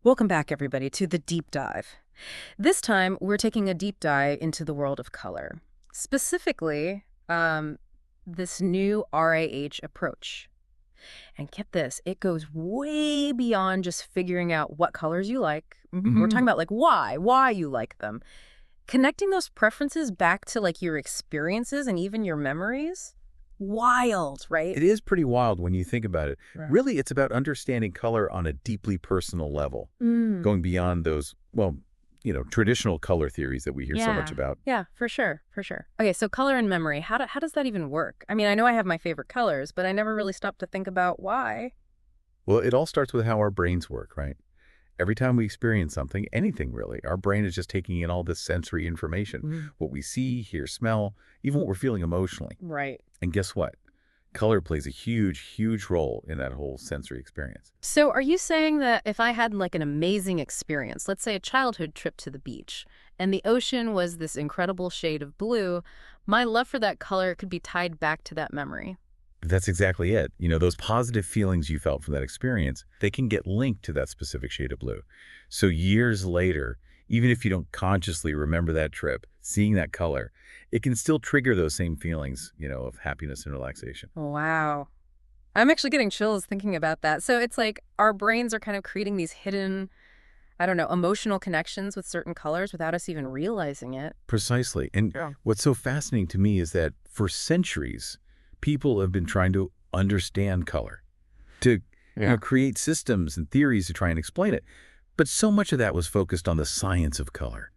Welcome back, everybody, to the deep dive. This time, we're taking a deep dive into the world of color. Specifically, this new RAH approach. And get this, it goes way beyond just figuring out what colors you like. We're hmm talking about like why you like them. Connecting those preferences back to like your experiences and even your memories. Wild, right? It is pretty wild when you think about it. Right. Really, it's about understanding color on a deeply personal level, Mm. going beyond those, traditional color theories that we hear so much Yeah. about. Yeah, for sure, for sure. Okay, so color and memory, how does that even work? I mean, I know I have my favorite colors, but I never really stopped to think about why. Well, it all starts with how our brains work, right? Every time we experience something, anything really, our brain is just taking in all this sensory information. Mm. What we see, hear, smell, even what we're feeling emotionally. Right. And guess what? Color plays a huge, huge role in that whole sensory experience. So are you saying that if I had like an amazing experience, let's say a childhood trip to the beach, and the ocean was this incredible shade of blue, my love for that color could be tied back to that memory? That's exactly it. Those positive feelings you felt from that experience, they can get linked to that specific shade of blue. So years later, even if you don't consciously remember that trip, seeing that color, it can still trigger those same feelings, of happiness and relaxation. Wow. I'm actually getting chills thinking about that. So it's like our brains are kind of creating these hidden, I don't know, emotional connections with certain colors without us even realizing it. Precisely. And Yeah. what's so fascinating to me is that for centuries, people have been trying to understand color, to Yeah. create systems and theories to try and explain it. But so much of that was focused on the science of color,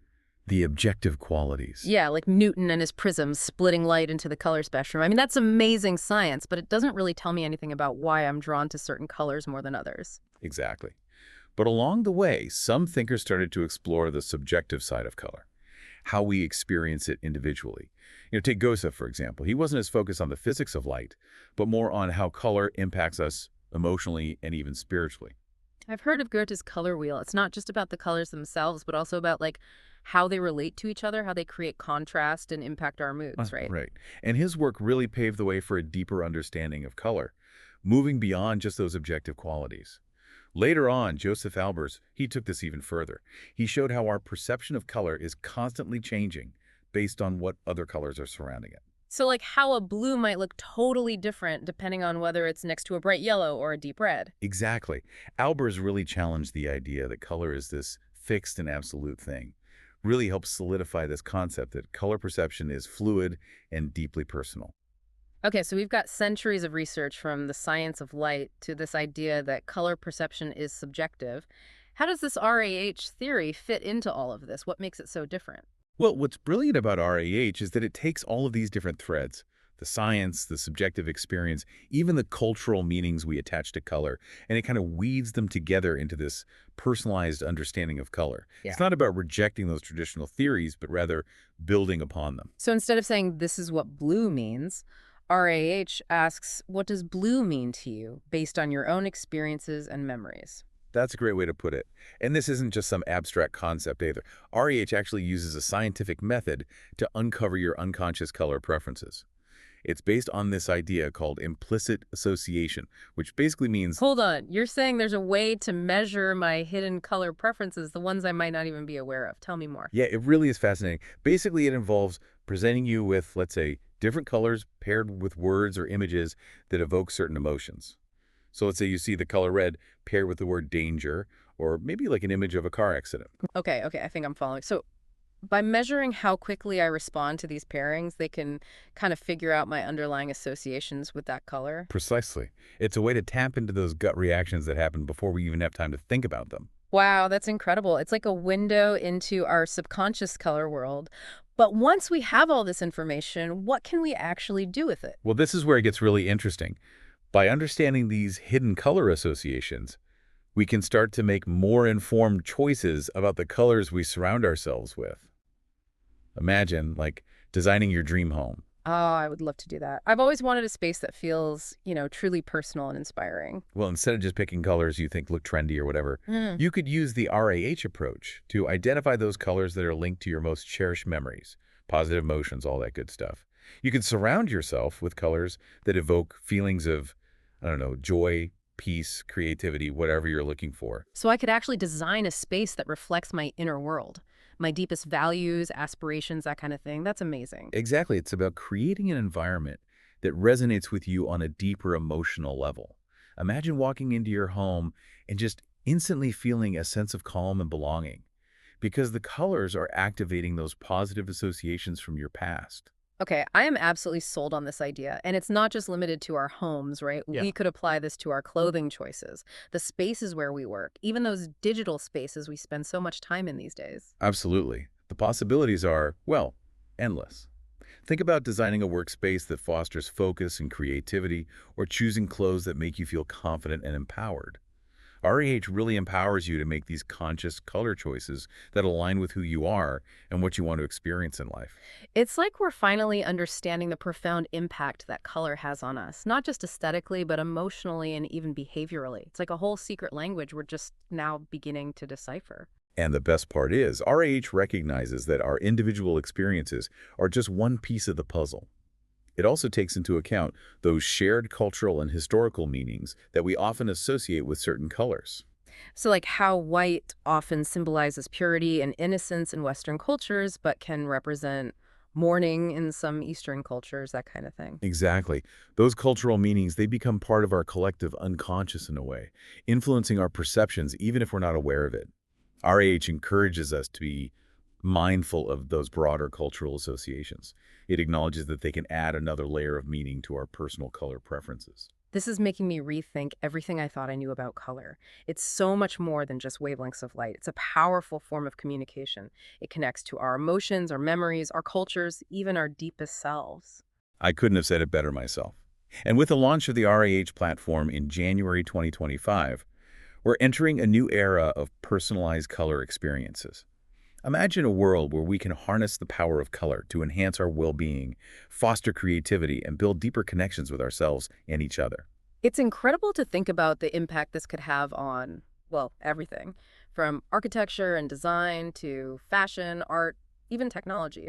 the objective qualities. Yeah, like Newton and his prisms splitting light into the color spectrum. I mean, that's amazing science, but it doesn't really tell me anything about why I'm drawn to certain colors more than others. Exactly. But along the way, some thinkers started to explore the subjective side of color, how we experience it individually. Take Goethe, for example. He wasn't as focused on the physics of light, but more on how color impacts us emotionally and even spiritually. I've heard of Goethe's color wheel. It's not just about the colors themselves, but also about like how they relate to each other, how they create contrast and impact our moods, right? Right. And his work really paved the way for a deeper understanding of color, moving beyond just those objective qualities. Later on, Joseph Albers, he took this even further. He showed how our perception of color is constantly changing based on what other colors are surrounding it. So like how a blue might look totally different depending on whether it's next to a bright yellow or a deep red. Exactly. Albers really challenged the idea that color is this fixed and absolute thing. Really helps solidify this concept that color perception is fluid and deeply personal. Okay, so we've got centuries of research from the science of light to this idea that color perception is subjective. How does this RAH theory fit into all of this? What makes it so different? Well, what's brilliant about RAH is that it takes all of these different threads, the science, the subjective experience, even the cultural meanings we attach to color, and it kind of weaves them together into this personalized understanding of color. Yeah. It's not about rejecting those traditional theories, but rather building upon them. So instead of saying this is what blue means, RAH asks, what does blue mean to you based on your own experiences and memories? That's a great way to put it. And this isn't just some abstract concept either. REH actually uses a scientific method to uncover your unconscious color preferences. It's based on this idea called implicit association, which basically means, Hold on, you're saying there's a way to measure my hidden color preferences, the ones I might not even be aware of. Tell me more. yeah, it really is fascinating. Basically, it involves presenting you with, let's say, different colors paired with words or images that evoke certain emotions. So let's say you see the color red paired with the word danger, or maybe like an image of a car accident. Okay, I think I'm following. So by measuring how quickly I respond to these pairings, they can kind of figure out my underlying associations with that color. Precisely. It's a way to tap into those gut reactions that happen before we even have time to think about them. Wow, that's incredible. It's like a window into our subconscious color world. But once we have all this information, what can we actually do with it? Well, this is where it gets really interesting. By understanding these hidden color associations, we can start to make more informed choices about the colors we surround ourselves with. Imagine, like, designing your dream home. Oh, I would love to do that. I've always wanted a space that feels, truly personal and inspiring. Well, instead of just picking colors you think look trendy or whatever, you could use the RAH approach to identify those colors that are linked to your most cherished memories, positive emotions, all that good stuff. You can surround yourself with colors that evoke feelings of, I don't know, joy, peace, creativity, whatever you're looking for. So I could actually design a space that reflects my inner world, my deepest values, aspirations, that kind of thing. That's amazing. Exactly. It's about creating an environment that resonates with you on a deeper emotional level. Imagine walking into your home and just instantly feeling a sense of calm and belonging because the colors are activating those positive associations from your past. Okay, I am absolutely sold on this idea. And it's not just limited to our homes, right? Yeah. We could apply this to our clothing choices, the spaces where we work, even those digital spaces we spend so much time in these days. Absolutely. The possibilities are, well, endless. Think about designing a workspace that fosters focus and creativity, or choosing clothes that make you feel confident and empowered. RAH really empowers you to make these conscious color choices that align with who you are and what you want to experience in life. It's like we're finally understanding the profound impact that color has on us, not just aesthetically, but emotionally and even behaviorally. It's like a whole secret language we're just now beginning to decipher. And the best part is, RAH recognizes that our individual experiences are just one piece of the puzzle. It also takes into account those shared cultural and historical meanings that we often associate with certain colors. So, like how white often symbolizes purity and innocence in Western cultures, but can represent mourning in some Eastern cultures, that kind of thing. Exactly. Those cultural meanings, they become part of our collective unconscious in a way, influencing our perceptions even if we're not aware of it. RAH encourages us to be mindful of those broader cultural associations. It acknowledges that they can add another layer of meaning to our personal color preferences. This is making me rethink everything I thought I knew about color. It's so much more than just wavelengths of light. It's a powerful form of communication. It connects to our emotions, our memories, our cultures, even our deepest selves. I couldn't have said it better myself. And with the launch of the RAH platform in January 2025, we're entering a new era of personalized color experiences. Imagine a world where we can harness the power of color to enhance our well-being, foster creativity, and build deeper connections with ourselves and each other. It's incredible to think about the impact this could have on, well, everything, from architecture and design to fashion, art, even technology.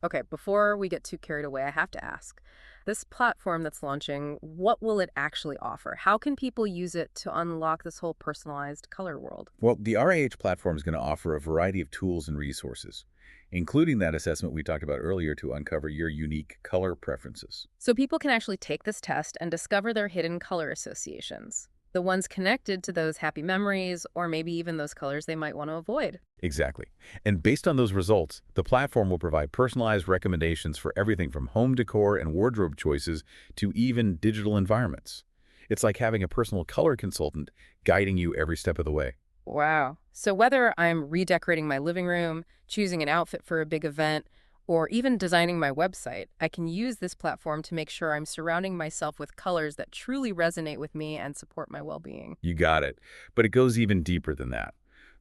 Okay, before we get too carried away, I have to ask. This platform that's launching, what will it actually offer? How can people use it to unlock this whole personalized color world? Well, the RAH platform is going to offer a variety of tools and resources, including that assessment we talked about earlier to uncover your unique color preferences. So people can actually take this test and discover their hidden color associations, the ones connected to those happy memories or maybe even those colors they might want to avoid. Exactly. And based on those results, the platform will provide personalized recommendations for everything from home decor and wardrobe choices to even digital environments. It's like having a personal color consultant guiding you every step of the way. Wow. So whether I'm redecorating my living room, choosing an outfit for a big event, or even designing my website, I can use this platform to make sure I'm surrounding myself with colors that truly resonate with me and support my well-being. You got it. But it goes even deeper than that.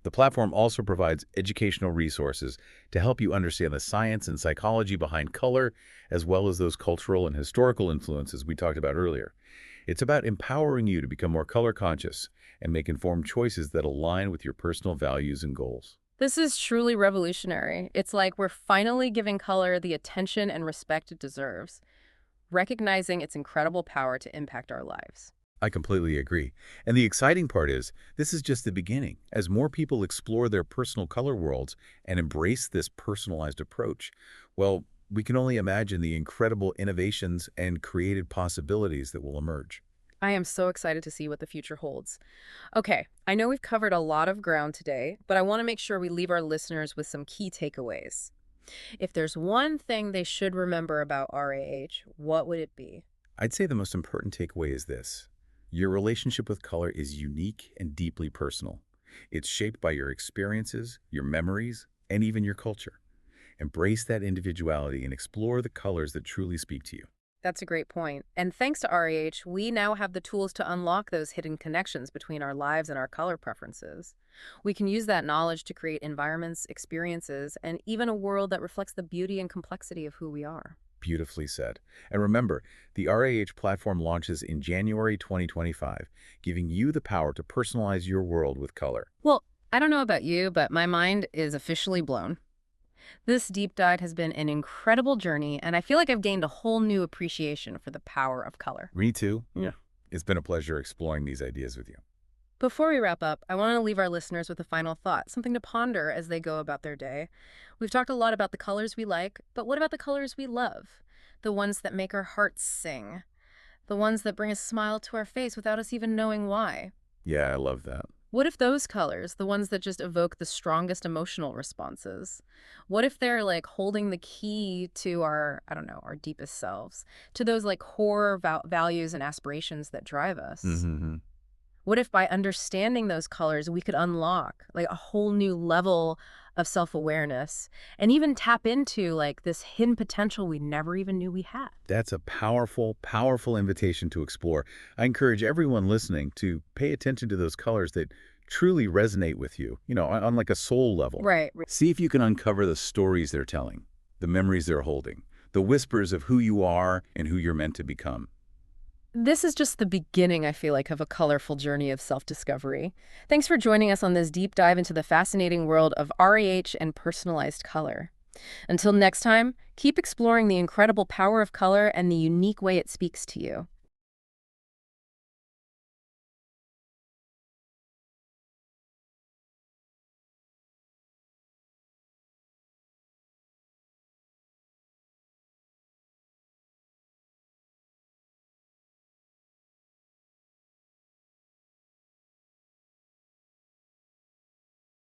The platform also provides educational resources to help you understand the science and psychology behind color, as well as those cultural and historical influences we talked about earlier. It's about empowering you to become more color conscious and make informed choices that align with your personal values and goals. This is truly revolutionary. It's like we're finally giving color the attention and respect it deserves, recognizing its incredible power to impact our lives. I completely agree. And the exciting part is, this is just the beginning. As more people explore their personal color worlds and embrace this personalized approach, well, we can only imagine the incredible innovations and creative possibilities that will emerge. I am so excited to see what the future holds. Okay, I know we've covered a lot of ground today, but I want to make sure we leave our listeners with some key takeaways. If there's one thing they should remember about RAH, what would it be? I'd say the most important takeaway is this. Your relationship with color is unique and deeply personal. It's shaped by your experiences, your memories, and even your culture. Embrace that individuality and explore the colors that truly speak to you. That's a great point. And thanks to RAH, we now have the tools to unlock those hidden connections between our lives and our color preferences. We can use that knowledge to create environments, experiences, and even a world that reflects the beauty and complexity of who we are. Beautifully said. And remember, the RAH platform launches in January 2025, giving you the power to personalize your world with color. Well, I don't know about you, but my mind is officially blown. This deep dive has been an incredible journey, and I feel like I've gained a whole new appreciation for the power of color. Me too. Mm. It's been a pleasure exploring these ideas with you. Before we wrap up, I want to leave our listeners with a final thought, something to ponder as they go about their day. We've talked a lot about the colors we like, but what about the colors we love? The ones that make our hearts sing, the ones that bring a smile to our face without us even knowing why. Yeah, I love that. What if those colors, the ones that just evoke the strongest emotional responses, what if they're like holding the key to our, I don't know, our deepest selves, to those like core values and aspirations that drive us? Mm-hmm. What if by understanding those colors, we could unlock like a whole new level of self-awareness and even tap into like this hidden potential we never even knew we had? That's a powerful, powerful invitation to explore. I encourage everyone listening to pay attention to those colors that truly resonate with you, on like a soul level. Right. See if you can uncover the stories they're telling, the memories they're holding, the whispers of who you are and who you're meant to become. This is just the beginning, I feel like, of a colorful journey of self-discovery. Thanks for joining us on this deep dive into the fascinating world of RAH and personalized color. Until next time, keep exploring the incredible power of color and the unique way it speaks to you.